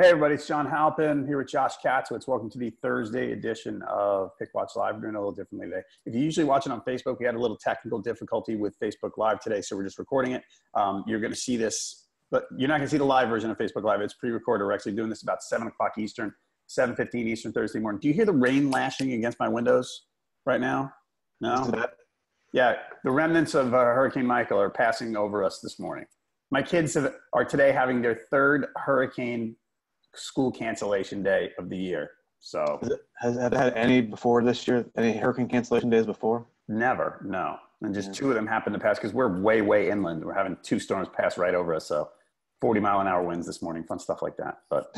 Hey everybody, it's John Halpin here with Josh Katzowitz. Welcome to the Thursday edition of Pickwatch Live. We're doing it a little differently today. If you usually watch it on Facebook, we had a little technical difficulty with Facebook Live today, so we're just recording it. You're going to see this, but you're not going to see the live version of Facebook Live. It's pre-recorded. We're actually doing this about 7 o'clock Eastern, 7:15 Eastern Thursday morning. Do you hear the rain lashing against my windows right now? No? Yeah, the remnants of Hurricane Michael are passing over us this morning. My kids are today having their third hurricane school cancellation day of the year. So have it had any before this year? Any hurricane cancellation days before? Never, no. And just two of them happened to pass because we're way inland. We're having two storms pass right over us. So 40-mile-an-hour winds this morning, fun stuff like that. But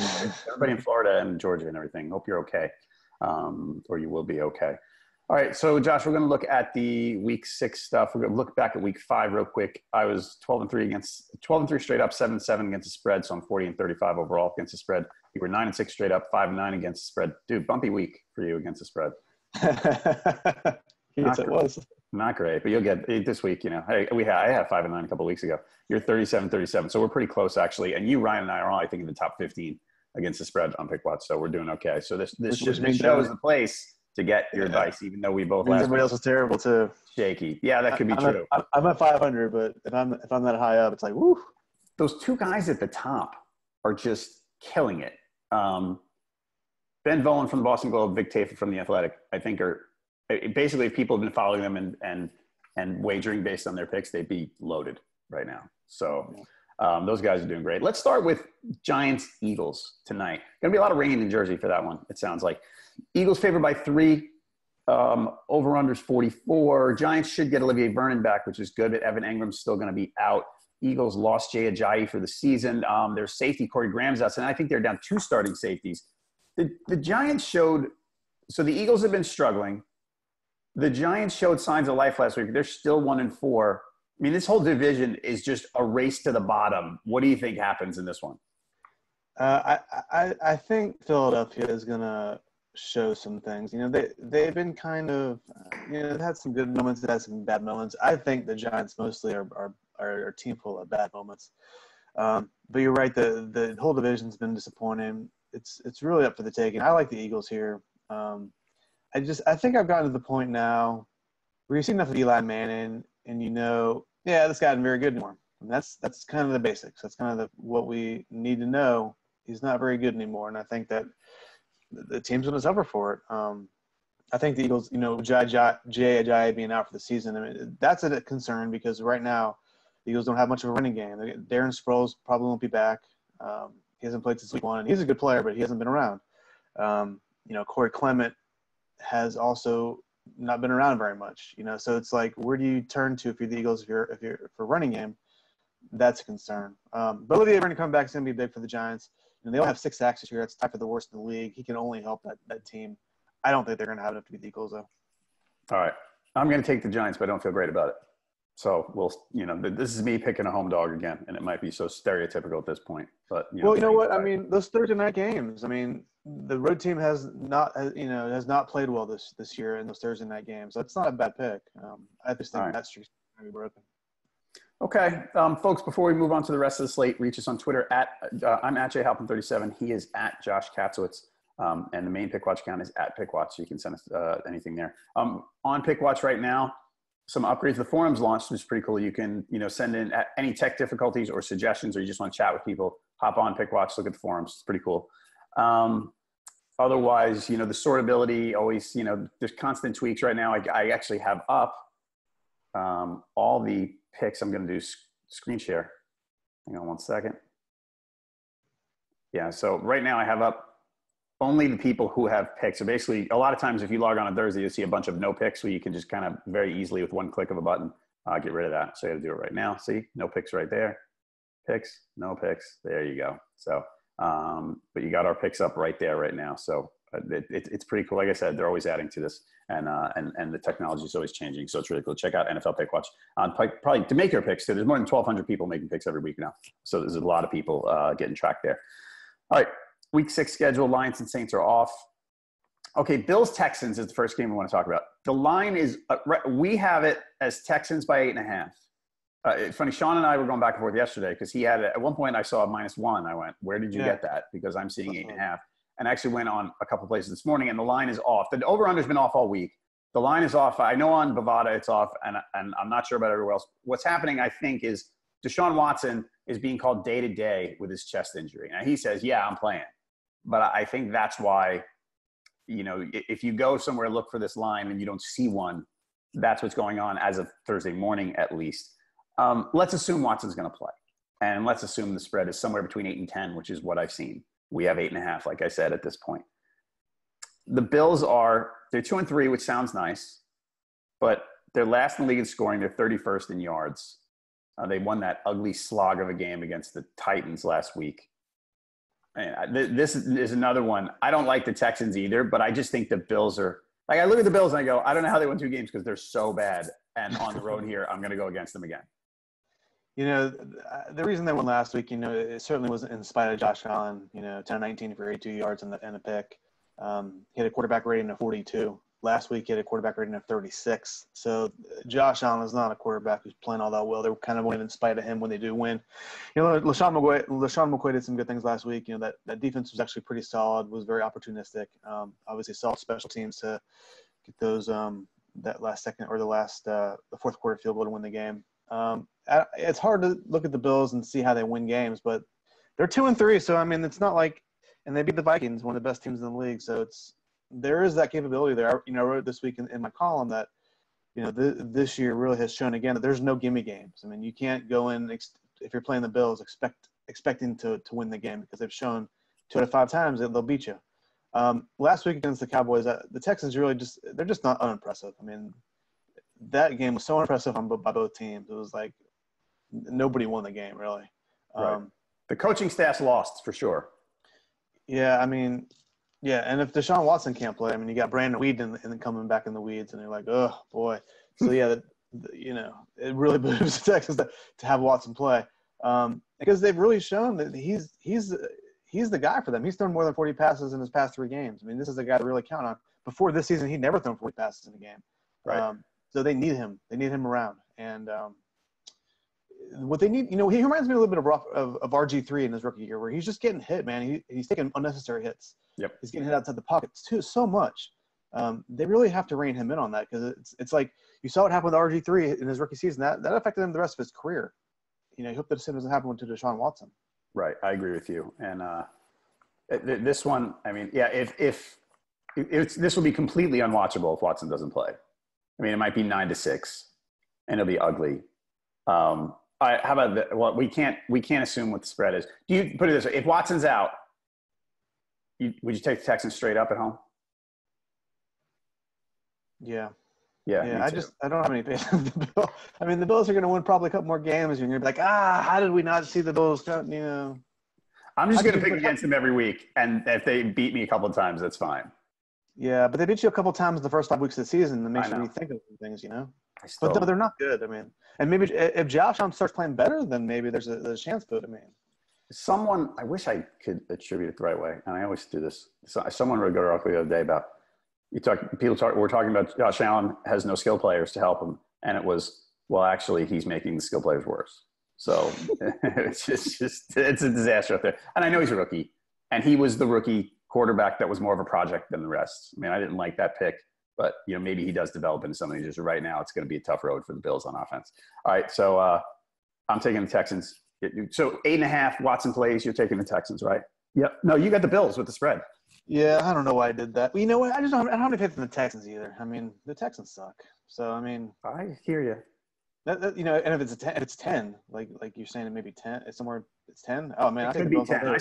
everybody in Florida and Georgia and everything, hope you're okay, or you will be okay. All right, so Josh, we're going to look at the week 6 stuff. We're going to look back at week 5 real quick. I was 12-3 straight up, 7-7 against the spread, so I'm 40-35 overall against the spread. You were 9-6 straight up, 5-9 against the spread. Dude, bumpy week for you against the spread. Yes, it was. Not great, but you'll get this week. You know, hey, I had 5-9 a couple of weeks ago. You're 37-37, so we're pretty close actually. And you, Ryan, and I are all, I think, in the top 15 against the spread on Pickwatch, so we're doing okay. So this show is the place to get your advice, even though we both last everybody else is terrible too. Shaky. Yeah, that could be true. I'm at 500, but if I'm that high up, it's like, woo. Those two guys at the top are just killing it. Ben Volin from the Boston Globe, Vic Tafur from The Athletic, I think are basically, if people have been following them and wagering based on their picks, they'd be loaded right now. So those guys are doing great. Let's start with Giants-Eagles tonight. Going to be a lot of rain in Jersey for that one, it sounds like. Eagles favored by 3. Over-unders 44. Giants should get Olivier Vernon back, which is good, but Evan Engram's still going to be out. Eagles lost Jay Ajayi for the season. Their safety, Corey Graham's out, and I think they're down 2 starting safeties. The Giants showed – so the Eagles have been struggling. The Giants showed signs of life last week. They're still 1-4. I mean, this whole division is just a race to the bottom. What do you think happens in this one? I think Philadelphia is going to show some things. You know, they've been kind of, they've had some good moments, they've had some bad moments. I think the Giants mostly are a team full of bad moments. But you're right, the whole division's been disappointing. It's really up for the taking. I like the Eagles here. I think I've gotten to the point now where you see enough of Eli Manning and this guy's not very good anymore. And that's kind of the basics. That's kind of what we need to know. He's not very good anymore, and I think that the team's going to suffer for it. I think the Eagles, Jay Ajayi being out for the season, I mean, that's a concern because right now the Eagles don't have much of a running game. Darren Sproles probably won't be back. He hasn't played since week 1. He's a good player, but he hasn't been around. Corey Clement has also not been around very much. So it's like, where do you turn to if you're the Eagles? If you're for running game, that's a concern. But Olivier Vernon coming back is going to be big for the Giants. They only have 6 sacks this year. That's tied for the worst in the league. He can only help that team. I don't think they're going to have enough to beat the Eagles, though. All right. I'm going to take the Giants, but I don't feel great about it. So this is me picking a home dog again, and it might be so stereotypical at this point. But you know what? I mean, those Thursday night games. I mean, the road team has not played well this year in those Thursday night games. That's not a bad pick. I just think that streak's going to be broken. Okay, folks, before we move on to the rest of the slate, reach us on Twitter I'm at jhalpin37. He is at Josh Katzowitz, and the main Pickwatch account is at Pickwatch, so you can send us anything there. On Pickwatch right now, some upgrades. The forums launched, which is pretty cool. You can, send in any tech difficulties or suggestions, or you just want to chat with people, hop on Pickwatch, look at the forums. It's pretty cool. Otherwise, the sortability always, there's constant tweaks right now. I actually have up all the picks. I'm going to do screen share. Hang on one second. Yeah, so right now I have up only the people who have picks. So basically, a lot of times if you log on Thursday, you'll see a bunch of no picks where you can just kind of very easily with one click of a button get rid of that. So you got to do it right now. See, no picks right there. Picks, no picks. There you go. So, but you got our picks up right there right now. So it's pretty cool. Like I said, they're always adding to this, and the technology is always changing. So it's really cool. Check out NFL Pickwatch. Probably to make your picks too. There's more than 1,200 people making picks every week now. So there's a lot of people getting tracked there. All right, week 6 schedule. Lions and Saints are off. Okay, Bills Texans is the first game we want to talk about. The line is we have it as Texans by 8.5. It's funny. Sean and I were going back and forth yesterday because he had, at one point I saw a -1. I went, where did you get that? Because I'm seeing 8.5. And actually went on a couple places this morning and the line is off. The over-under's been off all week. The line is off. I know on Bovada it's off, and I'm not sure about everywhere else. What's happening, I think, is Deshaun Watson is being called day-to-day with his chest injury. And he says, yeah, I'm playing. But I think that's why, if you go somewhere, look for this line and you don't see one, that's what's going on as of Thursday morning at least. Let's assume Watson's going to play. And let's assume the spread is somewhere between 8 and 10, which is what I've seen. We have 8.5, like I said, at this point. The Bills they're 2-3, which sounds nice, but they're last in the league in scoring. They're 31st in yards. They won that ugly slog of a game against the Titans last week. And this is another one. I don't like the Texans either, but I just think the Bills are – I look at the Bills and I go, I don't know how they won 2 games because they're so bad. And on the road here, I'm going to go against them again. The reason they won last week, it certainly wasn't in spite of Josh Allen, 10-19 for 82 yards and a pick. He had a quarterback rating of 42. Last week, he had a quarterback rating of 36. So Josh Allen is not a quarterback who's playing all that well. They're kind of winning in spite of him when they do win. LaShawn McCoy did some good things last week. That defense was actually pretty solid, was very opportunistic. Obviously, solid special teams to get those that last second or the fourth quarter field goal to win the game. It's hard to look at the Bills and see how they win games, but they're 2-3. So, it's not like – and they beat the Vikings, one of the best teams in the league. So there is that capability there. I wrote this week in my column that, this year really has shown again that there's no gimme games. You can't go in if you're playing the Bills expecting to win the game because they've shown 2 out of 5 times that they'll beat you. Last week against the Cowboys, the Texans really they're just not unimpressive. That game was so unimpressive by both teams. It was like nobody won the game really. Right. The coaching staff's lost for sure. Yeah, yeah, and if Deshaun Watson can't play, you got Brandon Weed and then coming back in the weeds, and they're like, oh boy. So yeah, it really behooves the Texans to have Watson play, because they've really shown that he's the guy for them. He's thrown more than 40 passes in his past 3 games. This is a guy to really count on. Before this season, he'd never thrown 40 passes in a game. Right. So they need him. They need him around, and what they need, he reminds me a little bit of RG3 in his rookie year, where he's just getting hit, man. He's taking unnecessary hits. Yep. He's getting hit outside the pocket too so much. They really have to rein him in on that because it's like you saw what happened with RG3 in his rookie season. That affected him the rest of his career. You hope that the same doesn't happen to Deshaun Watson. Right. I agree with you. And this one, if this will be completely unwatchable if Watson doesn't play. It might be 9-6, and it'll be ugly. How about well, we can't assume what the spread is. Do you put it this way? If Watson's out, would you take the Texans straight up at home? Yeah. Yeah. I don't have any faith in the Bills. The Bills are going to win probably a couple more games, and you're going to be like, how did we not see the Bills? I'm just going to pick against them every week, and if they beat me a couple of times, that's fine. Yeah, but they beat you a couple of times in the first 5 weeks of the season. That makes you rethink of some things, But no, they're not good. And maybe if Josh Allen starts playing better, then maybe there's a chance to it. Someone, I wish I could attribute it the right way, and I always do this. Someone wrote a article the other day about we're talking about Josh Allen has no skill players to help him, and it was, well, actually, he's making the skill players worse. So it's a disaster out there. And I know he's a rookie, and he was the rookie quarterback that was more of a project than the rest. I didn't like that pick, but maybe he does develop into something. Just right now, it's going to be a tough road for the Bills on offense. All right, so I'm taking the Texans. So 8.5, Watson plays. You're taking the Texans, right? Yep. No, you got the Bills with the spread. Yeah, I don't know why I did that. But you know what? I don't have any faith in the Texans either. The Texans suck. So I hear you. And if it's 10, like you're saying, it may be 10. It's somewhere. It's 10. Oh man, it could be 10.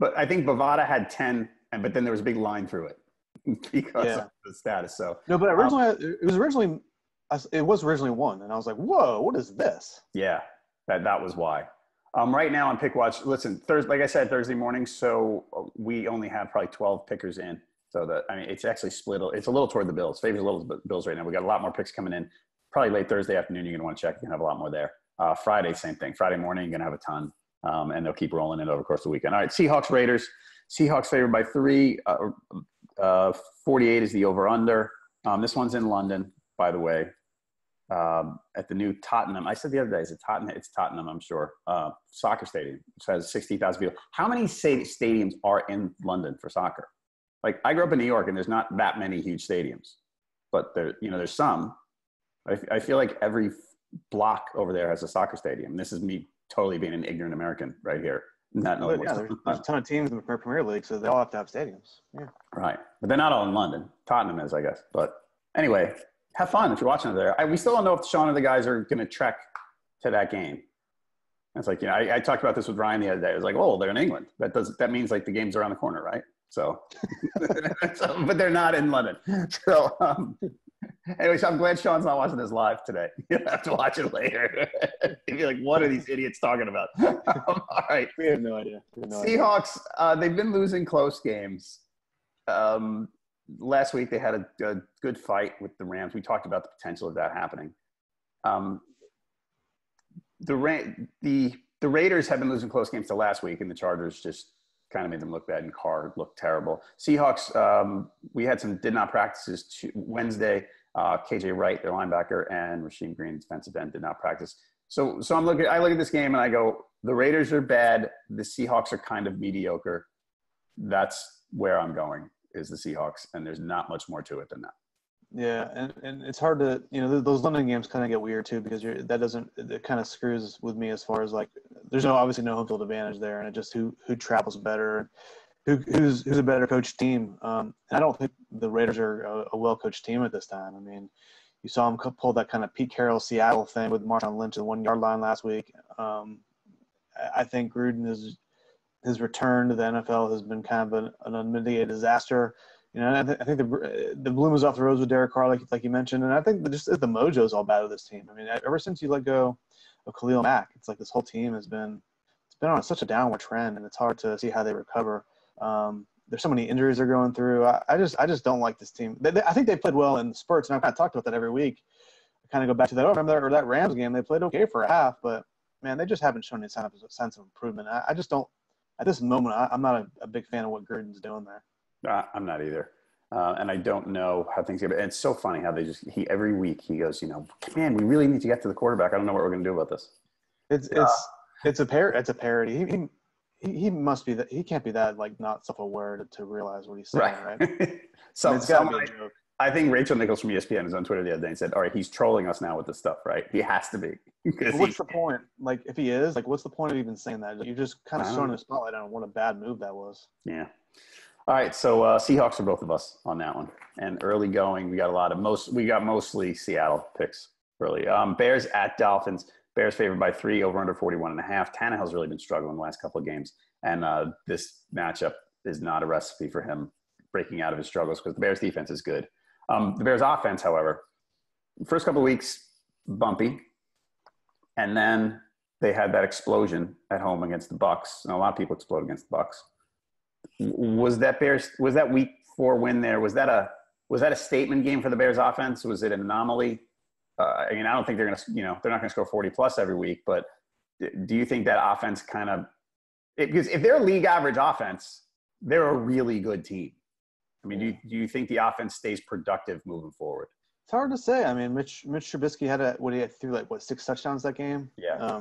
But I think Bovada had 10, but then there was a big line through it because of the status. So no, but originally it was originally 1, and I was like, whoa, what is this? Yeah, that was why. Right now on Pickwatch, listen, like I said, Thursday morning, so we only have probably 12 pickers in. So it's actually split. It's a little toward the Bills. Favors a little Bills right now. We got a lot more picks coming in. Probably late Thursday afternoon, you're going to want to check. You're going to have a lot more there. Friday, same thing. Friday morning, you're going to have a ton. And they'll keep rolling in over the course of the weekend. All right, Seahawks, Raiders. Seahawks favored by 3. 48 is the over-under. This one's in London, by the way. at the new Tottenham. I said the other day, is it Tottenham? It's Tottenham, I'm sure. Soccer stadium, which has 60,000 people. How many stadiums are in London for soccer? Like, I grew up in New York, and there's not that many huge stadiums, but there's some. I feel like every block over there has a soccer stadium. This is me totally being an ignorant American right here. Not knowing there's a ton of teams in the Premier League, so they all have to have stadiums. Yeah. Right. But they're not all in London. Tottenham is, I guess. But anyway, have fun if you're watching it there. We still don't know if Sean and the guys are going to trek to that game. It's like, I talked about this with Ryan the other day. It was like, oh, they're in England. That means like the game's around the corner, right? So, but they're not in London. So, anyway, so I'm glad Sean's not watching this live today. You'll have to watch it later. You'll be like, what are these idiots talking about? All right. We have no idea. Seahawks, they've been losing close games. Last week they had a good fight with the Rams. We talked about the potential of that happening. The Raiders have been losing close games to last week, and the Chargers just kind of made them look bad, and Carr looked terrible. Seahawks, we had some did not practices Wednesday. KJ Wright, their linebacker, and Rasheem Green, defensive end, did not practice. So I look at this game and I go, the Raiders are bad. The Seahawks are kind of mediocre. That's where I'm going, is the Seahawks, and there's not much more to it than that. Yeah, and it's hard to, those London games kind of get weird too, because it kind of screws with me as far as like, there's obviously no home field advantage there, and it just who travels better, who's a better coached team. And I don't think the Raiders are a well-coached team at this time. I mean, you saw them pull that kind of Pete Carroll Seattle thing with Marshawn Lynch at the 1 yard line last week. I think Gruden his return to the NFL has been kind of an unmitigated disaster. I think the bloom was off the rose with Derek Carr, like you mentioned, and I think just the mojo's all bad with this team. I mean, ever since you let go of Khalil Mack, it's like this whole team has been on such a downward trend, and it's hard to see how they recover. There's so many injuries they're going through. I just don't like this team. I think they played well in spurts, and I've kind of talked about that every week. I kind of go back to that. Remember that Rams game? They played okay for a half, but man, they just haven't shown any sense of improvement. I just don't. At this moment, I'm not a big fan of what Gruden's doing there. I'm not either. And I don't know how things get. And it's so funny how every week he goes, man, we really need to get to the quarterback. I don't know what we're going to do about this. It's a parody. He must be that. He can't be that like not self-aware to realize what he's saying, right? So it's gotta be a joke. I think Rachel Nichols from ESPN was on Twitter the other day and said, all right, he's trolling us now with this stuff, right? He has to be. What's the point? Like, if he is, like, what's the point of even saying that? You're just kind of showing the spotlight on what a bad move that was. Yeah. All right, so Seahawks are both of us on that one. And early going, we got mostly Seattle picks early. Bears at Dolphins. Bears favored by 3, over under 41.5. Tannehill's really been struggling the last couple of games. And this matchup is not a recipe for him breaking out of his struggles because the Bears defense is good. The Bears offense, however, first couple of weeks, bumpy. And then they had that explosion at home against the Bucs. And a lot of people explode against the Bucs. Was that week 4 win there? Was that a statement game for the Bears offense? Was it an anomaly? I don't think they're going to, they're not going to score 40 plus every week, but do you think that offense because if they're a league average offense, they're a really good team. I mean, do you think the offense stays productive moving forward? It's hard to say. I mean, Mitch Trubisky threw 6 touchdowns that game. Yeah.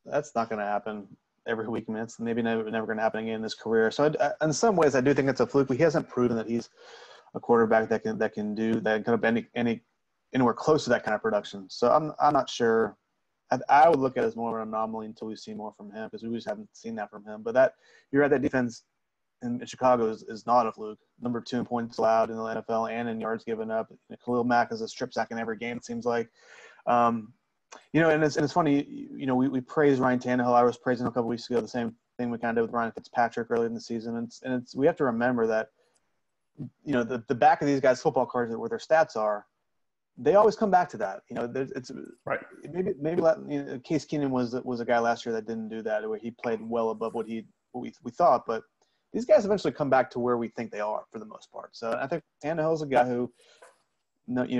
That's not going to happen every week. I mean, it's maybe never going to happen again in his career. So in some ways, I do think it's a fluke. He hasn't proven that he's a quarterback that can do that kind of anywhere close to that kind of production. So I'm not sure. I would look at it as more of an anomaly until we see more from him because we just haven't seen that from him. But you're right, that defense in Chicago is not a fluke. Number 2 in points allowed in the NFL and in yards given up. Khalil Mack is a strip sack in every game, it seems like. And it's funny, we praise Ryan Tannehill. I was praising him a couple weeks ago, the same thing we kind of did with Ryan Fitzpatrick early in the season. And we have to remember that, the back of these guys' football cards where their stats are, they always come back to that. It's right. Maybe Case Keenum was a guy last year that didn't do that, where he played well above what we thought, but these guys eventually come back to where we think they are for the most part. So I think Tannehill's a guy who,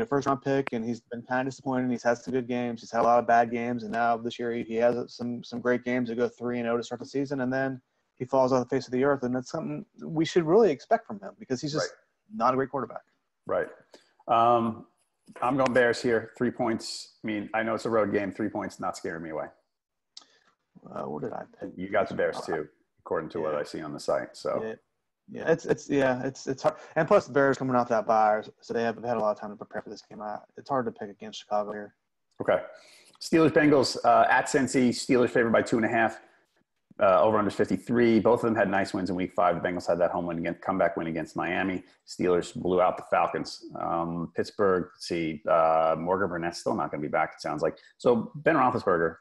first round pick, and he's been kind of disappointing. He's had some good games. He's had a lot of bad games, and now this year he has some great games to go 3-0 to start the season, and then he falls off the face of the earth, and that's something we should really expect from him because he's just not a great quarterback. Right. I'm going Bears here. 3 points. I mean, I know it's a road game. 3 points not scaring me away. What did I pick? You got the Bears too, according to what I see on the site. So it's hard. And plus, the Bears coming off that bye, so they have had a lot of time to prepare for this game. It's hard to pick against Chicago here. Okay. Steelers Bengals at Cincy. Steelers favored by 2.5. Over under 53. Both of them had nice wins in week 5. The Bengals had that home win comeback win against Miami. Steelers blew out the Falcons. Pittsburgh, let's see, Morgan Burnett's still not going to be back, it sounds like. So Ben Roethlisberger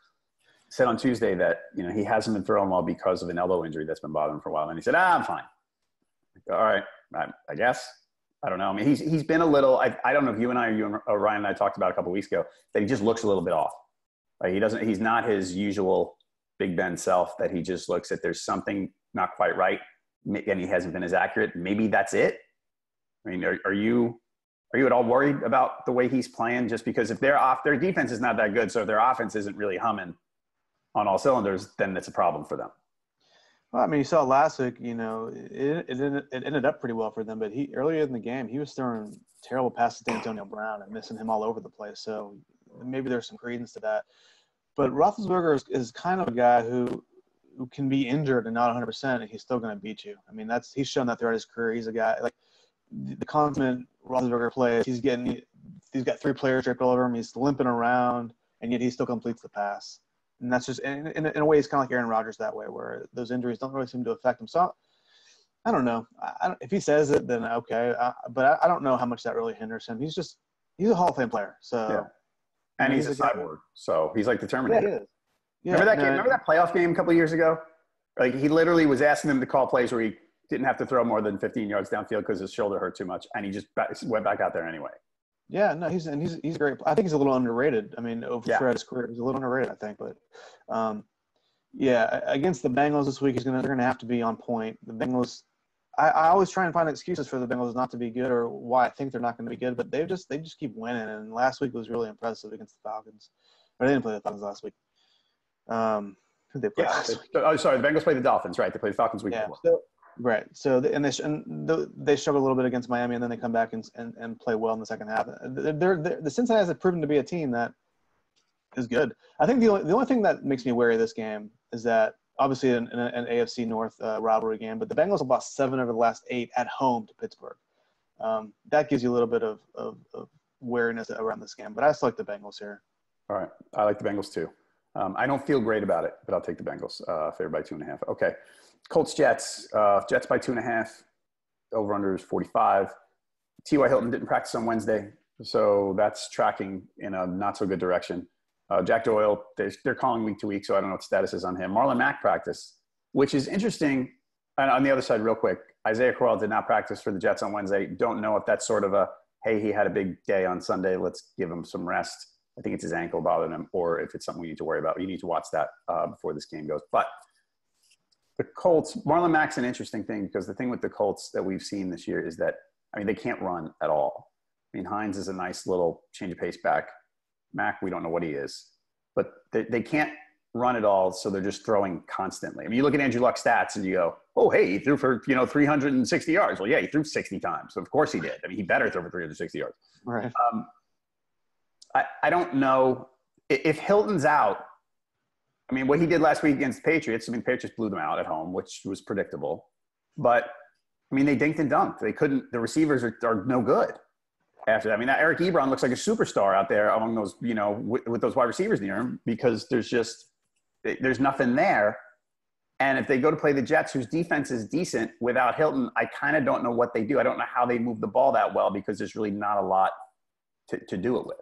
said on Tuesday that, he hasn't been throwing well because of an elbow injury that's been bothering him for a while. And he said, I'm fine. All right, I guess. I don't know. I mean, he's been a little, I don't know if you and Ryan and I talked about a couple of weeks ago, that he just looks a little bit off. Like he's not his usual Big Ben self, that he just looks at there's something not quite right and he hasn't been as accurate. Maybe that's it. I mean, are you at all worried about the way he's playing? Just because if their defense is not that good, so if their offense isn't really humming on all cylinders, then it's a problem for them. Well, I mean, you saw last week, it ended up pretty well for them, but earlier in the game, he was throwing terrible passes to Antonio Brown and missing him all over the place. So maybe there's some credence to that. But Roethlisberger is kind of a guy who can be injured and not 100%, and he's still going to beat you. I mean, he's shown that throughout his career. He's a guy like the consummate Roethlisberger plays. He's got 3 players draped all over him. He's limping around, and yet he still completes the pass. And that's just in a way, he's kind of like Aaron Rodgers that way, where those injuries don't really seem to affect him. So I don't know. If he says it, then okay. But I don't know how much that really hinders him. He's a Hall of Fame player. So. Yeah. And he's a cyborg, so he's like the Terminator. Yeah, he is. Yeah, remember that game? Remember that playoff game a couple of years ago? Like he literally was asking them to call plays where he didn't have to throw more than 15 yards downfield because his shoulder hurt too much, and he just went back out there anyway. Yeah, no, he's great. I think he's a little underrated. I mean, throughout his career, he's a little underrated, I think. But against the Bengals this week, they're gonna have to be on point. The Bengals. I always try and find excuses for the Bengals not to be good or why I think they're not going to be good, but they just keep winning. And last week was really impressive against the Falcons. But they didn't play the Falcons last week. Who did they play last week? Oh, sorry, the Bengals played the Dolphins, right? They played the Falcons week before. So they struggle a little bit against Miami, and then they come back and play well in the second half. The Cincinnati have proven to be a team that is good. I think the only thing that makes me wary of this game is that obviously an AFC North rivalry game, but the Bengals have lost 7 over the last 8 at home to Pittsburgh. That gives you a little bit of wariness around this game, but I still like the Bengals here. All right. I like the Bengals too. I don't feel great about it, but I'll take the Bengals favored by 2.5. Okay. Colts, Jets. Jets by 2.5. Over-under is 45. T.Y. Hilton didn't practice on Wednesday, so that's tracking in a not-so-good direction. Jack Doyle, they're calling week to week, so I don't know what the status is on him. Marlon Mack practiced, which is interesting. And on the other side, real quick, Isaiah Crowell did not practice for the Jets on Wednesday. Don't know if that's sort of hey, he had a big day on Sunday, let's give him some rest. I think it's his ankle bothering him, or if it's something we need to worry about. You need to watch that before this game goes. But the Colts, Marlon Mack's an interesting thing because the thing with the Colts that we've seen this year is that, they can't run at all. Hines is a nice little change of pace back. Mack, we don't know what he is, but they can't run at all, so they're just throwing constantly. You look at Andrew Luck's stats and you go, oh, hey, he threw for 360 yards. Well, yeah, he threw 60 times. So of course he did. He better throw for 360 yards. Right. I don't know if Hilton's out. What he did last week against the Patriots. The Patriots blew them out at home, which was predictable. But they dinked and dunked. They couldn't. The receivers are no good. After that, that Eric Ebron looks like a superstar out there among those, with those wide receivers near him because there's nothing there. And if they go to play the Jets, whose defense is decent without Hilton, I kind of don't know what they do. I don't know how they move the ball that well because there's really not a lot to do it with.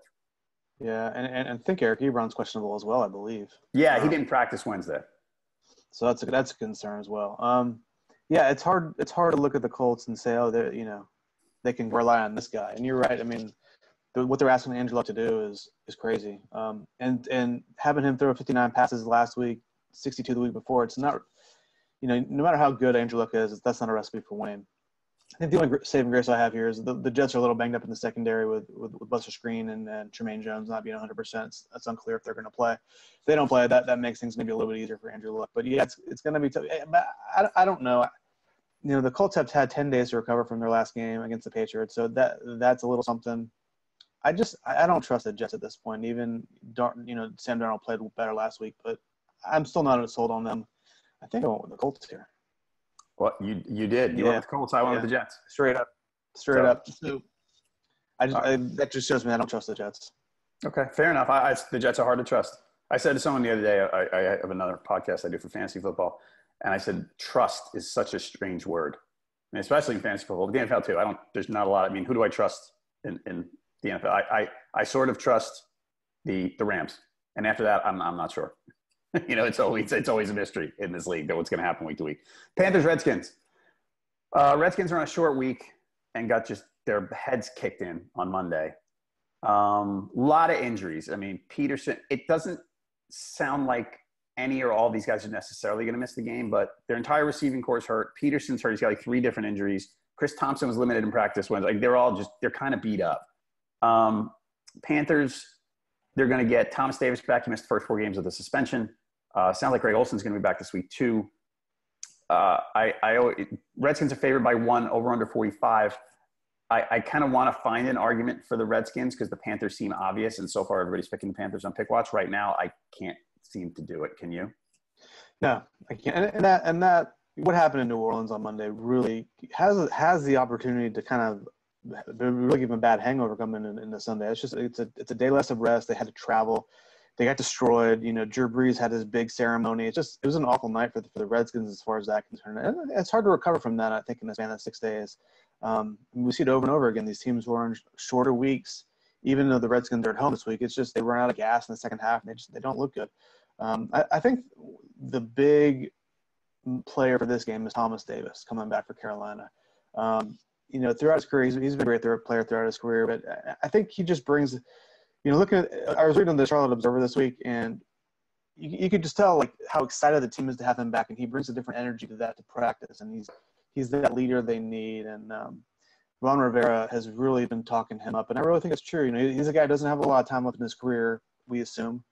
Yeah, and I think Eric Ebron's questionable as well, I believe. Yeah, he didn't practice Wednesday. So that's a concern as well. Yeah, it's hard to look at the Colts and say, they can rely on this guy. And you're right. What they're asking Andrew Luck to do is crazy. And having him throw 59 passes last week, 62 the week before, it's not, no matter how good Andrew Luck is, that's not a recipe for winning. I think the only saving grace I have here is the Jets are a little banged up in the secondary with Buster Screen and Tremaine Jones not being 100%. That's unclear if they're going to play. If they don't play, that makes things maybe a little bit easier for Andrew Luck. But yeah, it's going to be tough. But I don't know. The Colts have had 10 days to recover from their last game against the Patriots, so that's a little something. I don't trust the Jets at this point. Even Sam Darnold played better last week, but I'm still not sold on them. I think I went with the Colts here. Well, you did. You went with the Colts. I went with the Jets. Straight up. So that just shows me I don't trust the Jets. Okay, fair enough. The Jets are hard to trust. I said to someone the other day, I have another podcast I do for fantasy football, and I said, trust is such a strange word, and especially in fantasy football. The NFL too. There's not a lot. I mean, who do I trust in the NFL? I sort of trust the Rams, and after that, I'm not sure. It's always a mystery in this league that what's going to happen week to week. Panthers, Redskins. Redskins are on a short week and got just their heads kicked in on Monday. Lot of injuries. I mean, Peterson, it doesn't sound like any or all these guys are necessarily going to miss the game, but their entire receiving core is hurt. Peterson's hurt. He's got like 3 different injuries. Chris Thompson was limited in practice Wednesday. Like they're kind of beat up. Panthers, they're going to get Thomas Davis back. He missed the first 4 games with a suspension. Sounds like Greg Olson's going to be back this week too. Redskins are favored by 1 over under 45. I kind of want to find an argument for the Redskins because the Panthers seem obvious, and so far everybody's picking the Panthers on Pickwatch. Right now, I can't seem to do it. Can you? No, I can't. And that what happened in New Orleans on Monday really has the opportunity to kind of really give them a bad hangover coming into Sunday. It's a day less of rest. They had to travel. They got destroyed. Drew Brees had his big ceremony. It was an awful night for the Redskins as far as that concerned. And it's hard to recover from that, I think, in the span of 6 days. We see it over and over again. These teams were on shorter weeks, even though the Redskins are at home this week. It's just they run out of gas in the second half, and they don't look good. I think the big player for this game is Thomas Davis coming back for Carolina. Throughout his career, he's been a great player throughout his career, but I think he just brings – I was reading the Charlotte Observer this week, and you could just tell like how excited the team is to have him back, and he brings a different energy to practice, and he's that leader they need. And Ron Rivera has really been talking him up, and I really think it's true. He's a guy who doesn't have a lot of time left in his career, we assume,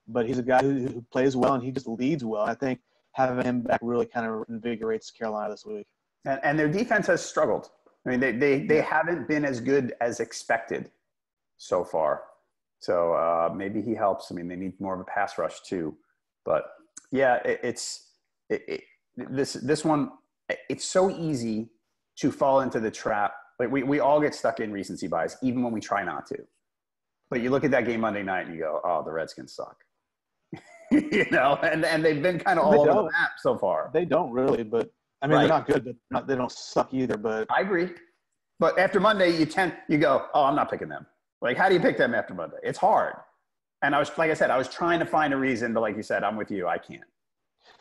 but he's a guy who plays well and he just leads well. I think having him back really kind of invigorates Carolina this week. And their defense has struggled. I mean, they haven't been as good as expected so far. So maybe he helps. I mean, they need more of a pass rush too. But yeah, this one, it's so easy to fall into the trap. Like we all get stuck in recency bias, even when we try not to. But you look at that game Monday night and you go, "Oh, the Redskins suck," and they've been kind of all over the map so far. They don't really, but I mean, They're not good, but they don't suck either. But I agree. But after Monday, you go, "Oh, I'm not picking them." Like, how do you pick them after Monday? It's hard. And I was trying to find a reason, but like you said, I'm with you. I can't.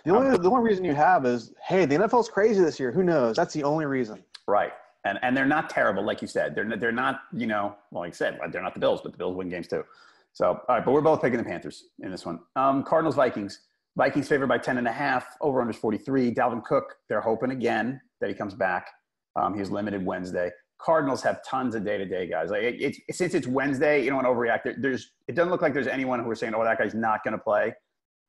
The only reason you have is, hey, the NFL's crazy this year. Who knows? That's the only reason. Right. And they're not terrible, like you said. They're not, like you said, they're not the Bills, but the Bills win games too. So, all right, but we're both picking the Panthers in this one. Cardinals, Vikings. Vikings favored by 10.5, over under 43. Dalvin Cook, they're hoping again that he comes back. He was limited Wednesday. Cardinals have tons of day-to-day guys. Like since it's Wednesday, you don't want to overreact. It doesn't look like there's anyone who are saying, "Oh, that guy's not going to play,"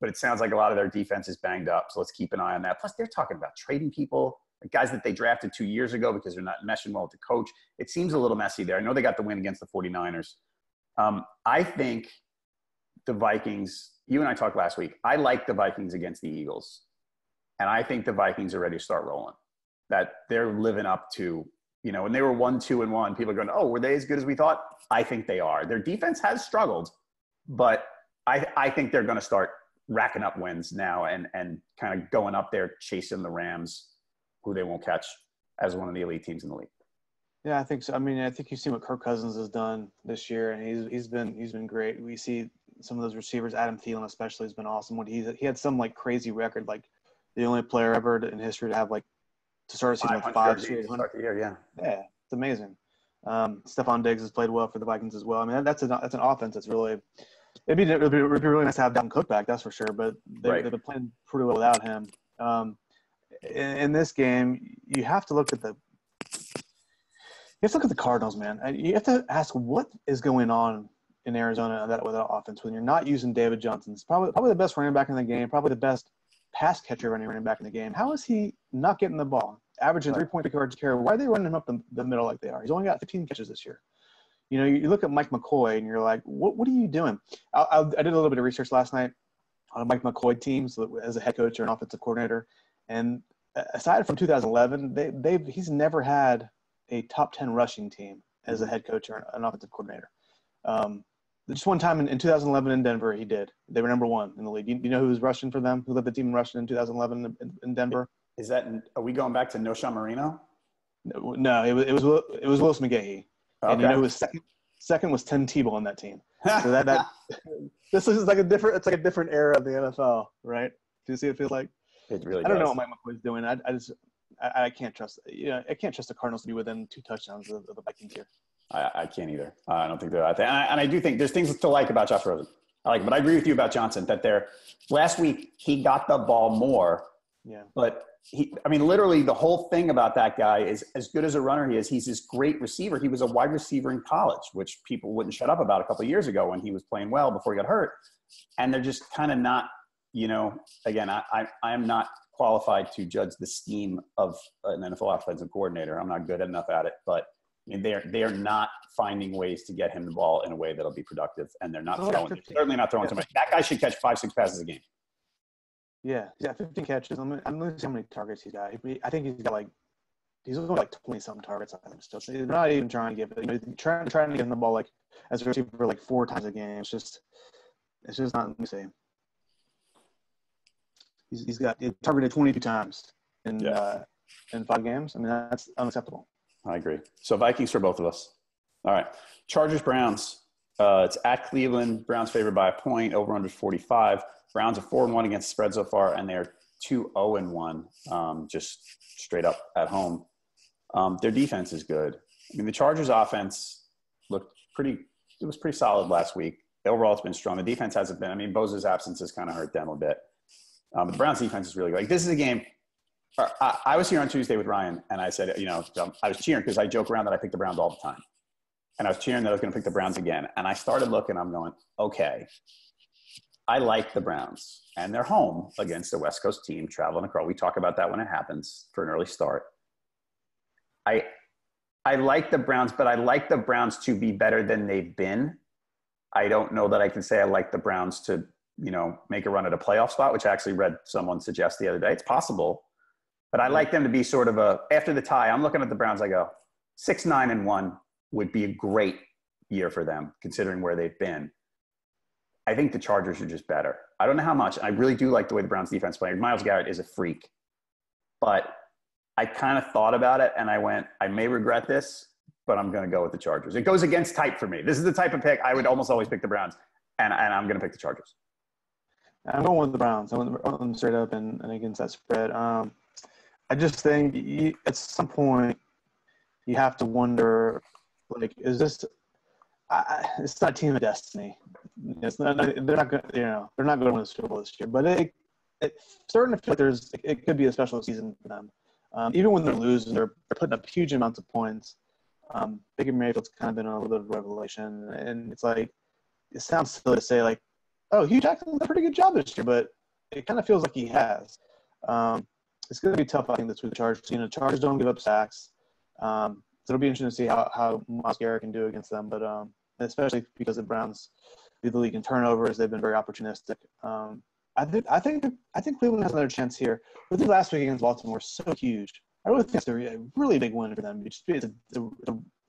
but it sounds like a lot of their defense is banged up. So let's keep an eye on that. Plus, they're talking about trading people, like guys that they drafted 2 years ago because they're not meshing well with the coach. It seems a little messy there. I know they got the win against the 49ers. I think the Vikings. You and I talked last week. I like the Vikings against the Eagles, and I think the Vikings are ready to start rolling. That they're living up to. When they were 1-2-1, people are going, "Oh, were they as good as we thought?" I think they are. Their defense has struggled, but I think they're going to start racking up wins now and kind of going up there chasing the Rams, who they won't catch, as one of the elite teams in the league. Yeah, I think so. I mean, I think you've seen what Kirk Cousins has done this year, and he's been great. We see some of those receivers, Adam Thielen especially, has been awesome. He had some like crazy record, like the only player ever in history to have like to start a season with 5 straight. Start the year, yeah. Yeah, it's amazing. Stephon Diggs has played well for the Vikings as well. I mean, that's an offense that's really – it'd be really nice to have Dalvin Cook back, that's for sure, but they've been playing pretty well without him. In this game, you have to look at the Cardinals, man. You have to ask what is going on in Arizona with that offense when you're not using David Johnson. It's probably the best running back in the game, probably the best pass catcher running back in the game. How is he not getting the ball? Averaging 3.3 yards a carry. Why are they running him up the middle like they are? He's only got 15 catches this year. You look at Mike McCoy and you're like, what are you doing? I did a little bit of research last night on Mike McCoy teams as a head coach or an offensive coordinator. And aside from 2011, he's never had a top 10 rushing team as a head coach or an offensive coordinator. Just one time in 2011 in Denver, he did. They were number one in the league. You know who was rushing for them? Who led the team in rushing in 2011 in Denver? Are we going back to Noshawn Marino? No, it was Willis McGahee. Okay. And you know who was second was Tim Tebow on that team. So that this is like a different era of the NFL, right? Do you see what it feels like? It really. I don't know what Mike McCoy's doing. I can't trust. I can't trust the Cardinals to be within 2 touchdowns of the Vikings here. I can't either. I don't think they're out there. And I do think there's things to like about Josh Rosen. But I agree with you about Johnson that last week he got the ball more. Yeah. But literally the whole thing about that guy is, as good as a runner he is, he's this great receiver. He was a wide receiver in college, which people wouldn't shut up about a couple of years ago when he was playing well before he got hurt. And they're just kind of not, again, I am not qualified to judge the scheme of an NFL offensive coordinator. I'm not good enough at it, but they're not finding ways to get him the ball in a way that'll be productive, and they're not certainly not throwing too much. That guy should catch 5-6 passes a game. Yeah, 15 catches. I'm looking at how many targets he's got. I think he's got he's only like 20-something targets. I think still. So they're not even trying to give it. Trying to get him the ball as a receiver 4 times a game. It's just not. Let me see. He's got targeted 22 times in 5 games. That's unacceptable. I agree. So Vikings for both of us. All right. Chargers, Browns. It's at Cleveland. Browns favored by a point. Over under 45. Browns are 4-1 against the spread so far, and they're 2-0-1 just straight up at home. Their defense is good. The Chargers offense was pretty solid last week. Overall, it's been strong. The defense hasn't been. Bosa's absence has kind of hurt them a bit. But the Browns defense is really good. This is a game. I was here on Tuesday with Ryan, and I said, I was cheering because I joke around that I pick the Browns all the time. And I was cheering that I was going to pick the Browns again. And I started looking, I'm going, okay, I like the Browns. And they're home against a West Coast team traveling across. We talk about that when it happens for an early start. I like the Browns, but I like the Browns to be better than they've been. I don't know that I can say I like the Browns to, make a run at a playoff spot, which I actually read someone suggest the other day. It's possible. But I like them to be sort of after the tie, I'm looking at the Browns, I go, 6-9-1 would be a great year for them, considering where they've been. I think the Chargers are just better. I don't know how much. I really do like the way the Browns defense plays. Myles Garrett is a freak. But I kind of thought about it, and I went, I may regret this, but I'm going to go with the Chargers. It goes against type for me. This is the type of pick I would almost always pick the Browns, and I'm going to pick the Chargers. I'm going with the Browns. I want them straight up and against that spread. I just think at some point you have to wonder, is this? It's not a team of destiny. It's not. They're not going. They're not going to win the Super Bowl this year. But it's starting to feel like it could be a special season for them. Even when they're losing, they're putting up huge amounts of points. Baker Mayfield's kind of been a little bit of a revelation, and it's it sounds silly to say oh, Hugh Jackson's done a pretty good job this year, but it kind of feels like he has. It's going to be tough, I think, with the Chargers. Chargers don't give up sacks. So it'll be interesting to see how Myles Garrett can do against them, but especially because the Browns lead the league in turnovers. They've been very opportunistic. I think Cleveland has another chance here. But the last week against Baltimore was so huge. I really think it's a really big win for them. It's an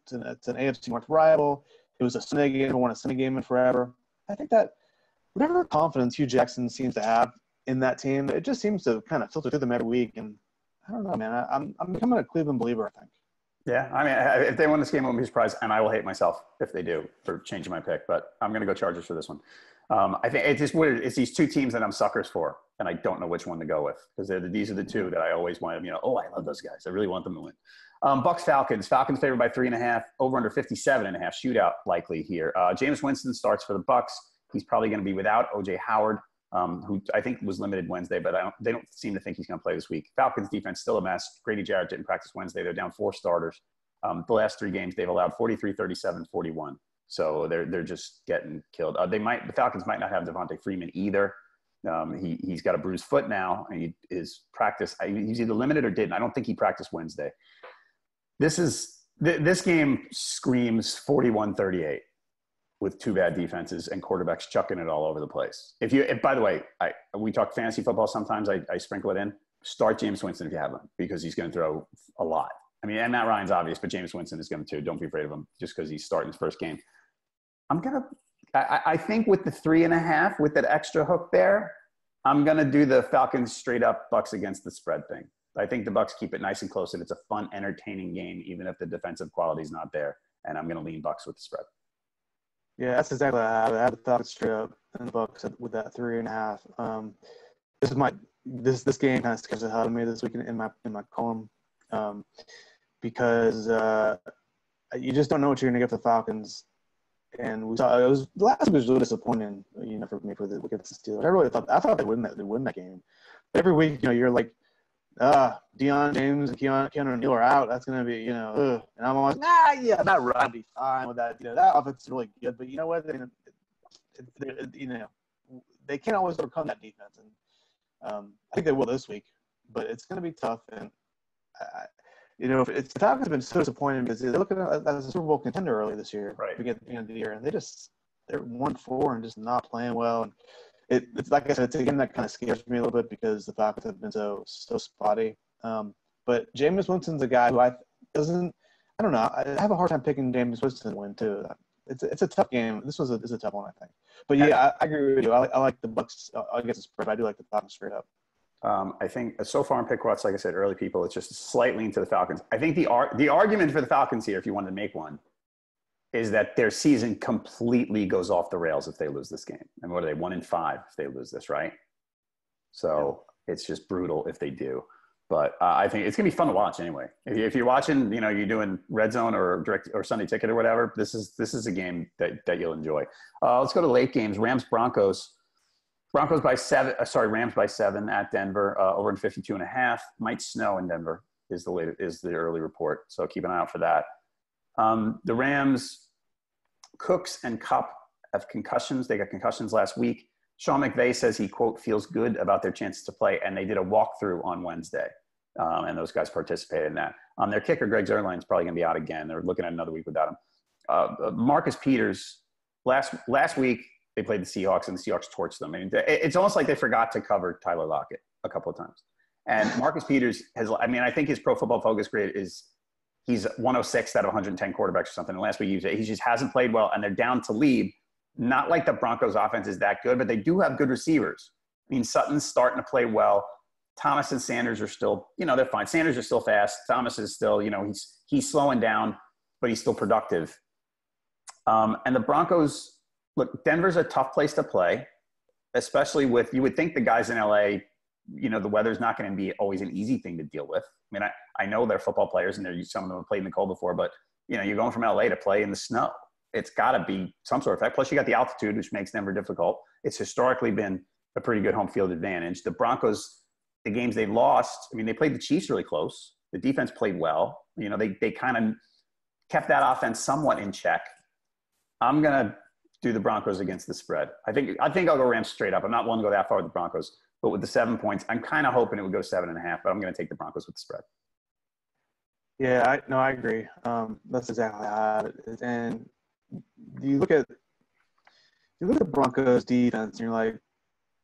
AFC North rival. It was a Sunday game. They won a Sunday game in forever. I think that whatever confidence Hugh Jackson seems to have in that team, it just seems to kind of filter through them every week. And I don't know, man. I'm becoming a Cleveland believer, I think. Yeah, if they win this game, I won't be surprised, and I will hate myself if they do for changing my pick. But I'm going to go Chargers for this one. I think it's these two teams that I'm suckers for, and I don't know which one to go with because these are the two that I always want to. I love those guys. I really want them to win. Bucks Falcons. Falcons favored by 3.5. Over under 57.5. Shootout likely here. Jameis Winston starts for the Bucks. He's probably going to be without O.J. Howard, who I think was limited Wednesday, but they don't seem to think he's going to play this week. Falcons defense still a mess. Grady Jarrett didn't practice Wednesday. They're down 4 starters. The last 3 games they've allowed 43, 37, 41. So they're just getting killed. The Falcons might not have Devonta Freeman either. He's got a bruised foot now, and he's either limited or didn't. I don't think he practiced Wednesday. This is This game screams 41-38 with two bad defenses and quarterbacks chucking it all over the place. By the way, we talk fantasy football sometimes. I sprinkle it in. Start Jameis Winston if you have him, because he's going to throw a lot. I mean, and Matt Ryan's obvious, but Jameis Winston is going to too. Don't be afraid of him just because he's starting his first game. I think with the 3.5, with that extra hook there, I'm going to do the Falcons straight up Bucks against the spread thing. I think the Bucks keep it nice and close, and it's a fun, entertaining game, even if the defensive quality is not there. And I'm going to lean Bucks with the spread. Yeah, that's exactly what I had the Falcons straight up and the Bucks with that 3.5. This game kind of scares the hell out of me this week in my column, because you just don't know what you're going to get for the Falcons. And we saw last week was really disappointing, for me against the Steelers. I thought they'd win that game. But every week, you're like, Deion James and Keanu Neal are out. That's gonna be, and I'm always, that run be fine with that. That offense is really good, but you know what? They can't always overcome that defense, and I think they will this week. But it's gonna be tough, and the Falcons have been so disappointing because they're looking at as a Super Bowl contender early this year, right? To get to the end of the year, and they're 1-4 and just not playing well. And it's like I said, it's a game that kind of scares me a little bit because the Falcons have been so spotty. But Jameis Winston's a guy who I don't know. I have a hard time picking Jameis Winston to win too. It's a tough game. This is a tough one, I think. But yeah, I agree with you. I like the Bucks. I guess it's spread. I do like the Falcons straight up. I think so far in Pickwatch, like I said, early people, it's just slightly into the Falcons. I think the argument for the Falcons here, if you wanted to make one, is that their season completely goes off the rails if they lose this game. And what are they, 1-5 if they lose this, right? So It's just brutal if they do. But I think it's going to be fun to watch anyway. If you're watching, you're doing Red Zone or direct or Sunday Ticket or whatever, this is a game that you'll enjoy. Let's go to late games. Rams Broncos. Rams by 7 at Denver, over in 52.5. Might snow in Denver is the early report. So keep an eye out for that. The Rams, Cooks and Kupp have concussions. They got concussions last week. Sean McVay says he, quote, feels good about their chances to play, and they did a walkthrough on Wednesday, and those guys participated in that. Their kicker, Greg Zuerlein, is probably going to be out again. They're looking at another week without him. Marcus Peters, last week, they played the Seahawks, and the Seahawks torched them. I mean, it's almost like they forgot to cover Tyler Lockett a couple of times. And Marcus Peters I think his Pro Football Focus grade is he's 106 out of 110 quarterbacks or something. And last week, he just hasn't played well, and they're down to lead. Not like the Broncos offense is that good, but they do have good receivers. I mean, Sutton's starting to play well. Thomas and Sanders are still, they're fine. Sanders is still fast. Thomas is still, he's slowing down, but he's still productive. And the Broncos, look, Denver's a tough place to play, especially you would think the guys in LA, the weather's not going to be always an easy thing to deal with. I mean, I know they're football players and some of them have played in the cold before, but, you're going from LA to play in the snow. It's got to be some sort of effect. Plus, you got the altitude, which makes Denver difficult. It's historically been a pretty good home field advantage. The Broncos, the games they lost, they played the Chiefs really close. The defense played well. They kind of kept that offense somewhat in check. I'm going to do the Broncos against the spread. I think I'll go Rams straight up. I'm not willing to go that far with the Broncos, but with the 7 points, I'm kind of hoping it would go 7.5, but I'm going to take the Broncos with the spread. Yeah, I agree. That's exactly how it is. And you look at the Broncos defense, and you're like,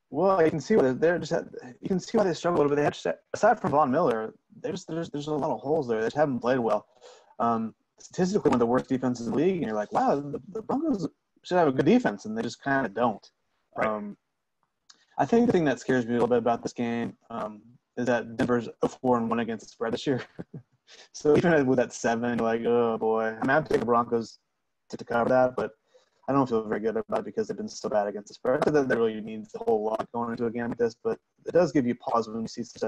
well, you can see why they struggle a little bit. They have to, aside from Von Miller, there's a lot of holes there. They just haven't played well. Statistically, one of the worst defenses in the league, and you're like, wow, the Broncos should have a good defense, and they just kind of don't. Right. I think the thing that scares me a little bit about this game is that Denver's 4-1 against the spread this year. So even with that 7, you're like, oh boy. I have to take the Broncos to cover that, but I don't feel very good about it because they've been so bad against the spread. That really means a whole lot going into a game like this, but it does give you pause when you see such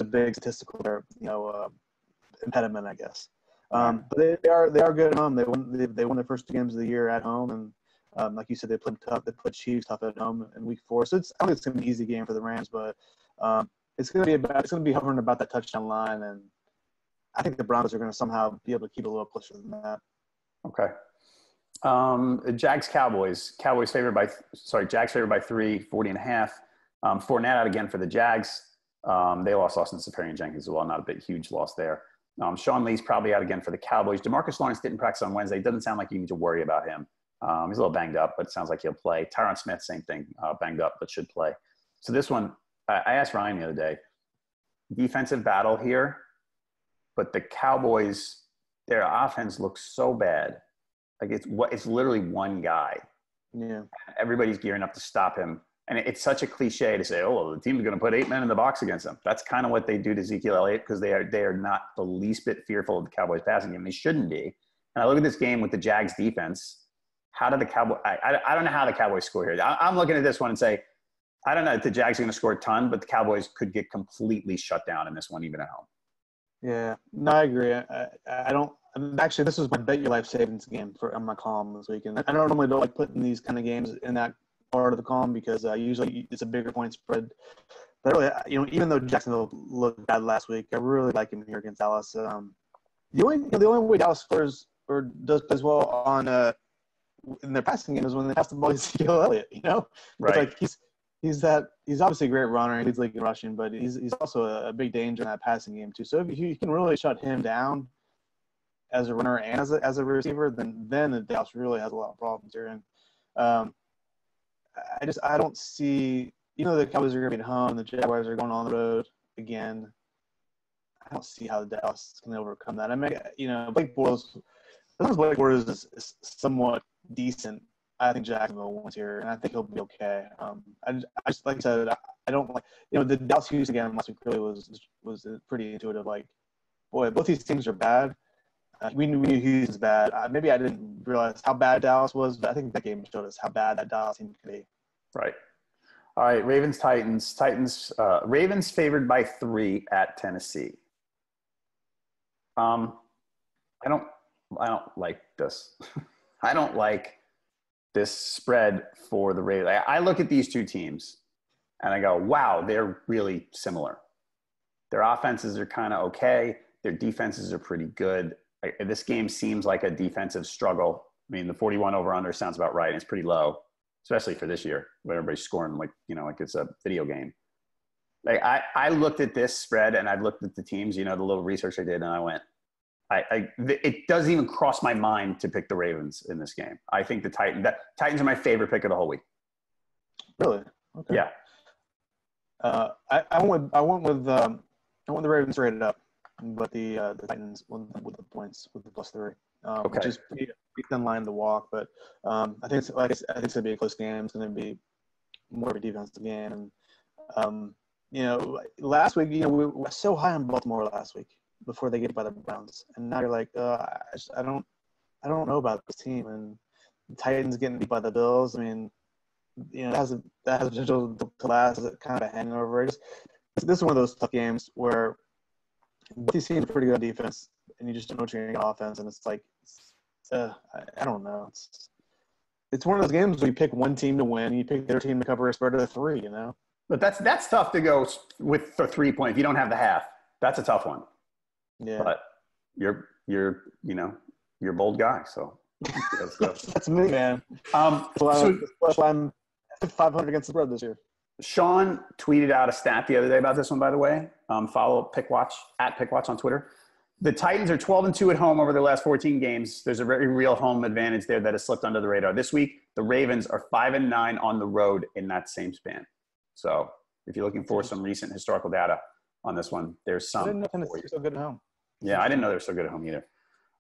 a big statistical impediment, I guess. But they are good at home. They won their first 2 games of the year at home, and like you said, they played tough. They played Chiefs tough at home in Week 4. So I don't think it's going to be an easy game for the Rams, but it's going to be hovering about that touchdown line, and I think the Broncos are going to somehow be able to keep it a little closer than that. Okay. Jags Cowboys. Jags favored by 3, 40.5. Fournette out again for the Jags. They lost Austin Seferian-Jenkins as well. Not a big, huge loss there. Sean Lee's probably out again for the Cowboys. DeMarcus Lawrence didn't practice on Wednesday. Doesn't sound like you need to worry about him. He's a little banged up, but it sounds like he'll play. Tyron Smith, same thing, banged up, but should play. So this one, I asked Ryan the other day, defensive battle here, but the Cowboys, their offense looks so bad. Like it's literally one guy. Yeah. Everybody's gearing up to stop him. And it's such a cliche to say, oh, well, the team's going to put 8 men in the box against him. That's kind of what they do to Ezekiel Elliott because they are not the least bit fearful of the Cowboys passing game. They shouldn't be. And I look at this game with the Jags defense. How did the Cowboys – I don't know how the Cowboys score here. I'm looking at this one and say, I don't know if the Jags are going to score a ton, but the Cowboys could get completely shut down in this one, even at home. Yeah. No, I agree. I don't – actually, this was my Bet Your Life savings game on my column this weekend. I don't normally like putting these kind of games in that – part of the column because usually it's a bigger point spread. But really, even though Jacksonville looked bad last week, I really like him here against Dallas. The only way Dallas scores or does as well on in their passing game is when they pass the ball to Ezekiel Elliott. Right? It's like he's obviously a great runner. He leads the league in rushing, but he's also a big danger in that passing game too. So if you can really shut him down as a runner and as a receiver, then the Dallas really has a lot of problems here. And I don't see, the Cowboys are going to be at home, the Jaguars are going on the road again. I don't see how the Dallas can overcome that. I mean, Blake Bortles is somewhat decent. I think Jacksonville wins here, and I think he'll be okay. I just like I said, I don't like, the Dallas Houston game last week really was pretty intuitive. Like, boy, both these teams are bad. We knew Houston's bad. Maybe I didn't realize how bad Dallas was, but I think that game showed us how bad that Dallas team could be. Right. All right, Ravens-Titans. Ravens favored by 3 at Tennessee. I don't like this. I don't like this spread for the Ravens. I look at these two teams, and I go, wow, they're really similar. Their offenses are kind of okay. Their defenses are pretty good. This game seems like a defensive struggle. I mean, the 41 over-under sounds about right, and it's pretty low, especially for this year, when everybody's scoring like it's a video game. Like I looked at this spread, and I've looked at the teams, the little research I did, and I went, it doesn't even cross my mind to pick the Ravens in this game. I think the Titans are my favorite pick of the whole week. Really? Okay. Yeah. I went with the Ravens rated up, but the Titans won with the points with the +3, which is pretty thin line to walk. But I think it's going to be a close game. It's going to be more of a defensive game. And last week, we were so high on Baltimore last week before they get by the Browns, and now you're like, I don't know about this team. And the Titans getting beat by the Bills. I mean, that has potential to last as a kind of a hangover. This is one of those tough games where both these teams are pretty good on defense, and you just don't know what you're going to get offense. And it's like, I don't know. It's one of those games where you pick one team to win, and you pick their team to cover a spread of 3. But that's tough to go with the 3 point if you don't have the half. That's a tough one. Yeah. But you're a bold guy, so that's me, man. So I'm 500 against the spread this year. Sean tweeted out a stat the other day about this one, by the way. Follow Pickwatch at Pickwatch on Twitter. The Titans are 12-2 at home over their last 14 games. There's a very real home advantage there that has slipped under the radar. This week, the Ravens are 5-9 on the road in that same span. So if you're looking for some recent historical data on this one, there's some. I didn't know Tennessee was so good at home. Yeah, I didn't know they were so good at home either.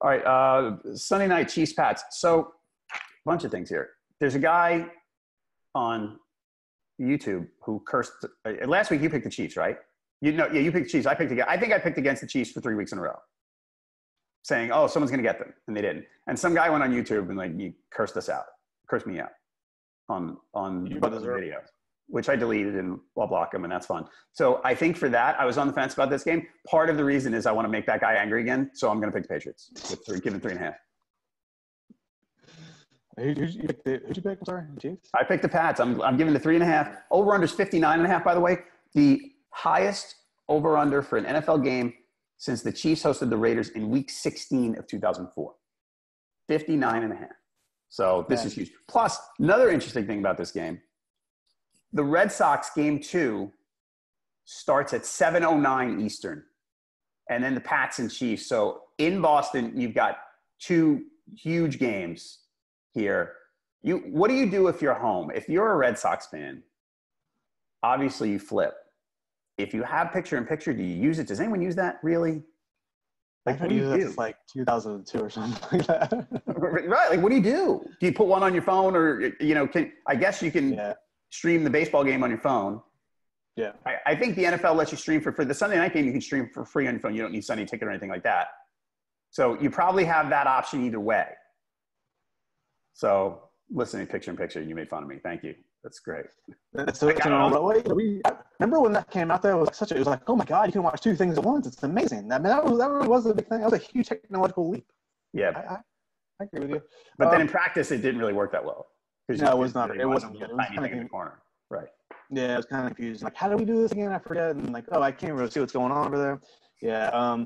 All right, Sunday night, Chiefs-Pats. So a bunch of things here. There's a guy on YouTube who cursed – last week you picked the Chiefs, right? You picked the Chiefs. I think I picked against the Chiefs for 3 weeks in a row, saying, oh, someone's going to get them, and they didn't. And some guy went on YouTube and, you cursed us out, cursed me out on the video, which I deleted and I'll block him, and that's fun. So I think for that, I was on the fence about this game. Part of the reason is I want to make that guy angry again, so I'm going to pick the Patriots with give it 3.5. Who'd you pick? I'm sorry, Chiefs? I picked the Pats. I'm giving the 3.5. Over-under's 59.5, by the way. The highest over-under for an NFL game since the Chiefs hosted the Raiders in Week 16 of 2004. 59.5. So this is huge. Plus, another interesting thing about this game, the Red Sox Game 2 starts at 7:09 Eastern and then the Pats and Chiefs. So in Boston, you've got two huge games here. What do you do if you're home? If you're a Red Sox fan, obviously you flip. If you have picture-in-picture, do you use it? Does anyone use that really? Like, what do you do? It's like 2002 or something like that. Right. Like, what do you do? Do you put one on your phone, or I guess you can stream the baseball game on your phone. Yeah. I think the NFL lets you stream for the Sunday night game. You can stream for free on your phone. You don't need Sunday Ticket or anything like that. So you probably have that option either way. So listening picture-in-picture, you made fun of me. Thank you. That's great. Remember when that came out there? It was like, oh my God, you can watch two things at once. It's amazing. I mean, that really was a big thing. That was a huge technological leap. Yeah. I agree with you. But then in practice, it didn't really work that well. No, it was not. It wasn't good. It was tiny thing in the corner. Right. Yeah, it was kind of confusing. Like, how do we do this again? I forget. And like, oh, I can't really see what's going on over there. Yeah.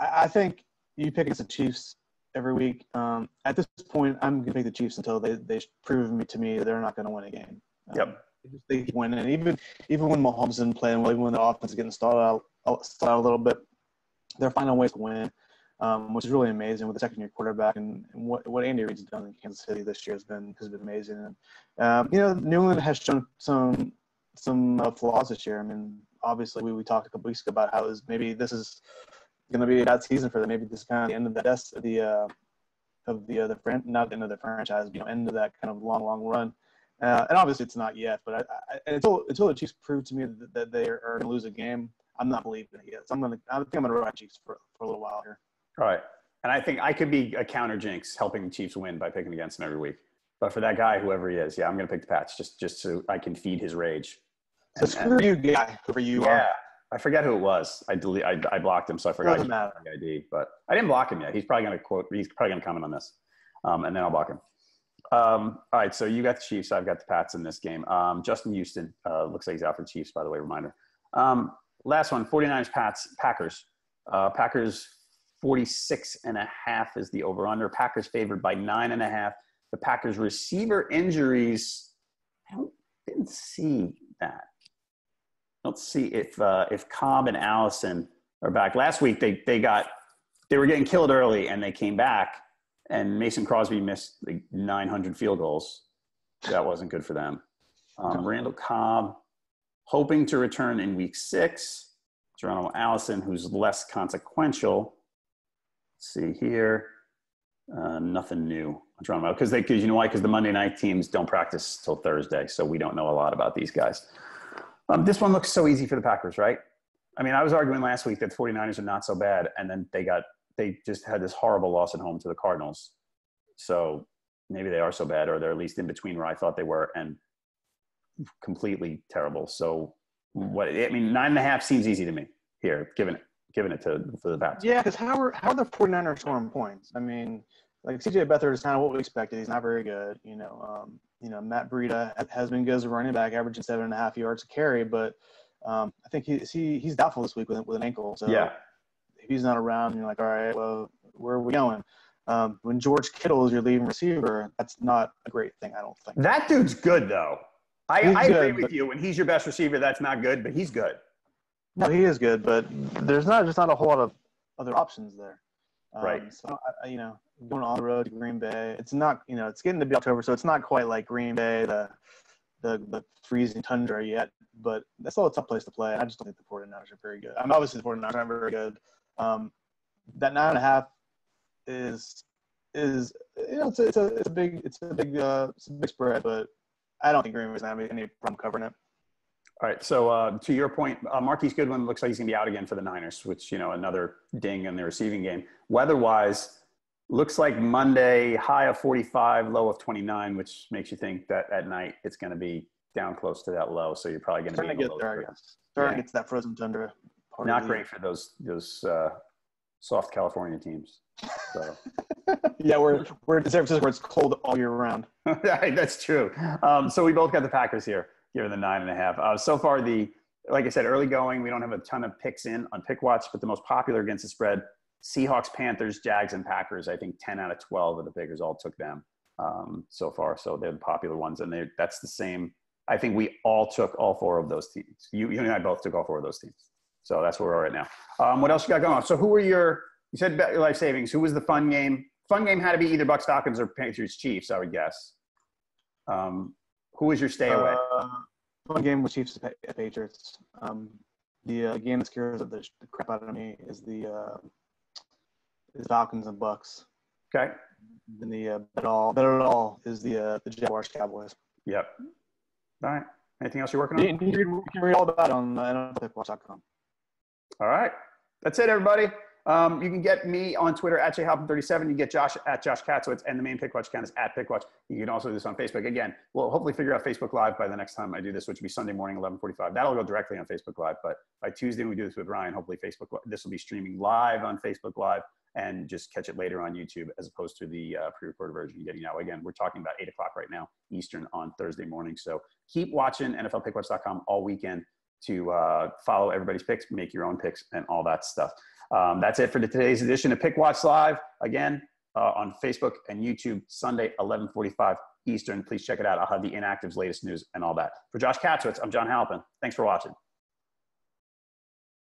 I think you pick against the Chiefs every week. At this point, I'm going to pick the Chiefs until they prove to me they're not going to win a game. Yep. They keep winning. Even when Mahomes isn't playing well, even when the offense is getting stalled out a little bit, they're finding ways to win, which is really amazing with the second-year quarterback. And what Andy Reid's done in Kansas City this year has been amazing. And New England has shown some flaws this year. I mean, obviously we talked a couple weeks ago about how maybe this is going to be a bad season for them. Maybe this is kind of the end of the not the end of the franchise, end of that kind of long run. And obviously it's not yet, but until the Chiefs prove to me that they are going to lose a game, I'm not believing it yet. So I think I'm going to ride Chiefs for a little while here. All right. And I think I could be a counter jinx helping the Chiefs win by picking against them every week. But for that guy, whoever he is, I'm going to pick the Pats just so I can feed his rage. So screw you, guy, whoever you are. Yeah. I forget who it was. I blocked him, so I forgot his ID. But I didn't block him yet. He's probably going to comment on this, and then I'll block him. All right, so you got the Chiefs. I've got the Pats in this game. Justin Houston looks like he's out for the Chiefs, by the way, reminder. Last one, 49ers, Packers. Packers 46.5 is the over-under. Packers favored by 9.5. The Packers receiver injuries, didn't see that. Let's see if Cobb and Allison are back. Last week they were getting killed early and they came back, and Mason Crosby missed like 900 field goals. That wasn't good for them. Randall Cobb hoping to return in week 6. Geronimo Allison, who's less consequential. Let's see here. Nothing new on Geronimo, because you know why? Because the Monday night teams don't practice till Thursday, so we don't know a lot about these guys. This one looks so easy for the Packers, right? I mean, I was arguing last week that the 49ers are not so bad, and then they just had this horrible loss at home to the Cardinals. So maybe they are so bad, or they're at least in between where I thought they were, and completely terrible. So 9.5 seems easy to me here, giving it to the Pats. Yeah, because how are the 49ers scoring points? I mean, like CJ Beathard is kind of what we expected. He's not very good. Matt Breida has been good as a running back, averaging 7.5 yards a carry, but I think he's doubtful this week with an ankle. So yeah, if he's not around, you're like, all right, well, where are we going? When George Kittle is your leading receiver, that's not a great thing, I don't think. That dude's good, though. I agree with you. When he's your best receiver, that's not good, but he's good. No, he is good, but there's not a whole lot of other options there. Right. So, going on the road to Green Bay, it's not, it's getting to be October, so it's not quite like Green Bay, the freezing tundra yet, but that's still a tough place to play. I just don't think the 49ers are very good. Obviously the 49ers aren't very good. That 9.5 is it's a big spread, but I don't think Green Bay's going to have any problem covering it. All right, so to your point, Marquise Goodwin looks like he's going to be out again for the Niners, which, another ding in the receiving game. Weather-wise, looks like Monday, high of 45, low of 29, which makes you think that at night it's going to be down close to that low, so you're probably going to be in the low. Starting to get to that frozen tundra. Not great for those soft California teams. So. Yeah, we're in San Francisco where it's cold all year round. That's true. So we both got the Packers here, given the 9.5. So far, like I said, early going, we don't have a ton of picks in on Pickwatch, but the most popular against the spread, Seahawks, Panthers, Jags, and Packers. I think 10 out of 12 of the pickers all took them so far. So they're the popular ones, and that's the same. I think we all took all 4 of those teams. You and I both took all 4 of those teams. So that's where we're at now. What else you got going on? So you said about your life savings. Who was the fun game? Fun game had to be either Bucks Falcons or Patriots Chiefs, I would guess. Who was your stay away? Fun game with Chiefs at Patriots. The game that scares the crap out of me is the Falcons and Bucks. Okay. And the bet all is the Jaguars Cowboys. Yep. All right. Anything else you're working on? You can read all about it on Pickwatch.com. All right. That's it, everybody. You can get me on Twitter at Halpin37. You can get Josh at Josh Katzowitz, and the main Pickwatch account is at Pickwatch. You can also do this on Facebook. Again, we'll hopefully figure out Facebook Live by the next time I do this, which will be Sunday morning, 11:45. That'll go directly on Facebook Live. But by Tuesday, when we do this with Ryan, hopefully this will be streaming live on Facebook Live and just catch it later on YouTube as opposed to the pre-recorded version you're getting now. Again, we're talking about 8 o'clock right now, Eastern on Thursday morning. So keep watching NFLPickwatch.com all weekend to follow everybody's picks, make your own picks, and all that stuff. That's it for today's edition of Pickwatch Live. Again, on Facebook and YouTube, Sunday, 11:45 Eastern. Please check it out. I'll have the inactives, latest news, and all that. For Josh Katzowitz, I'm John Halpin. Thanks for watching.